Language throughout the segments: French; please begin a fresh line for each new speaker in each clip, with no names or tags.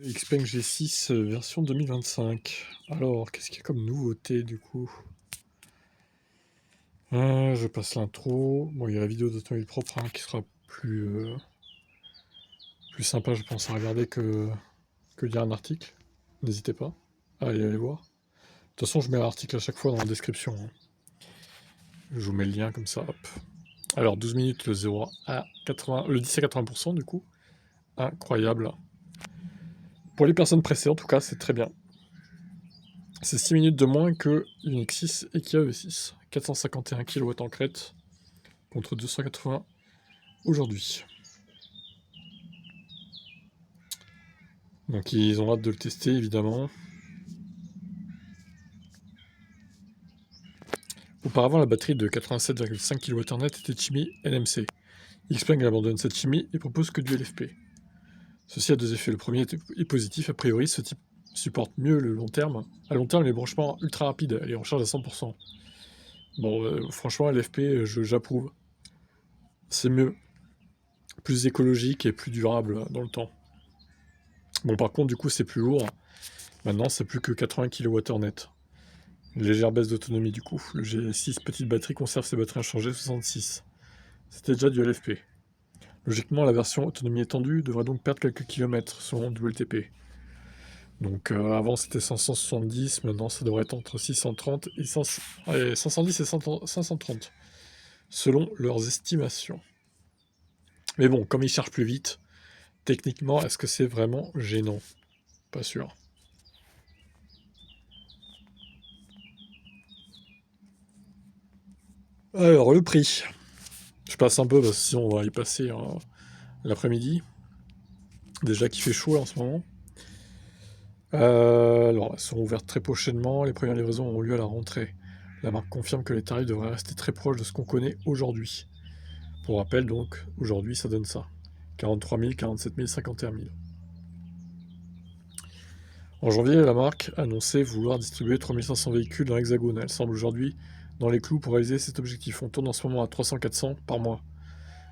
Xpeng G6 version 2025. Alors, qu'est-ce qu'il y a comme nouveauté du coup? Je passe l'intro. Bon, il y a la vidéo d'Automobile Propre qui sera plus sympa, je pense, à regarder que lire un article. N'hésitez pas à aller voir. De toute façon, je mets l'article à chaque fois dans la description. Je vous mets le lien comme ça, hop. Alors, 12 minutes le 0 à 80, le 10 à 80% du coup. Incroyable. Pour les personnes pressées, en tout cas, c'est très bien. C'est 6 minutes de moins que Unix 6 et Kia E6. 451 kW en crête contre 280 aujourd'hui. Donc ils ont hâte de le tester évidemment. Auparavant, la batterie de 87,5 kWh était chimie NMC. Xpeng abandonne cette chimie et propose que du LFP. Ceci a deux effets. Le premier est positif, a priori, ce type supporte mieux le long terme. À long terme, les branchements ultra rapides, elle est en charge à 100%. Bon, franchement, LFP, j'approuve. C'est mieux. Plus écologique et plus durable dans le temps. Bon, par contre, du coup, c'est plus lourd. Maintenant, c'est plus que 80 kWh net. Une légère baisse d'autonomie, du coup. Le G6 petite batterie conserve ses batteries inchangées 66. C'était déjà du LFP. Logiquement, la version autonomie étendue devrait donc perdre quelques kilomètres selon WLTP. Donc avant c'était 570, maintenant ça devrait être entre 630 et 510 et 530, selon leurs estimations. Mais bon, comme ils chargent plus vite, techniquement, est-ce que c'est vraiment gênant? Pas sûr. Alors, le prix. Je passe un peu parce que sinon on va y passer l'après-midi. Déjà qu'il fait chaud là, en ce moment. Alors, elles seront ouvertes très prochainement. Les premières livraisons auront lieu à la rentrée. La marque confirme que les tarifs devraient rester très proches de ce qu'on connaît aujourd'hui. Pour rappel, donc, aujourd'hui, ça donne ça. 43 000, 47 000, 51 000. En janvier, la marque annonçait vouloir distribuer 3500 véhicules dans l'Hexagone. Elle semble aujourd'hui dans les clous pour réaliser cet objectif. On tourne en ce moment à 300-400 par mois,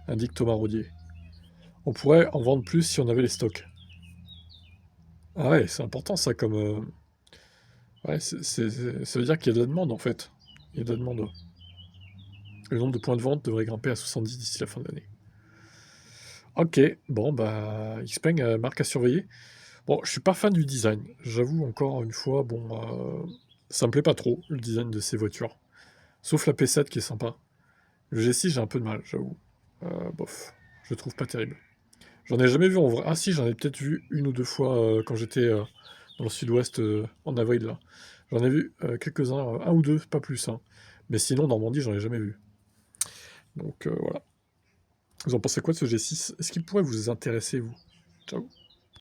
indique Thomas Rodier. On pourrait en vendre plus si on avait les stocks. Ah ouais, c'est important ça comme... Ouais, ça veut dire qu'il y a de la demande en fait. Il y a de la demande. Le nombre de points de vente devrait grimper à 70 d'ici la fin de l'année. Ok, bon bah Xpeng, marque à surveiller. Bon, je suis pas fan du design. J'avoue encore une fois, bon, ça me plaît pas trop le design de ces voitures. Sauf la P7 qui est sympa. Le G6 j'ai un peu de mal, j'avoue. Bof, je le trouve pas terrible. J'en ai jamais vu en vrai. Ah si, j'en ai peut-être vu une ou deux fois quand j'étais dans le sud-ouest en avril là. J'en ai vu quelques-uns, un ou deux, pas plus, hein. Mais sinon, Normandie, j'en ai jamais vu. Donc voilà. Vous en pensez quoi de ce G6? Est-ce qu'il pourrait vous intéresser, vous? Ciao.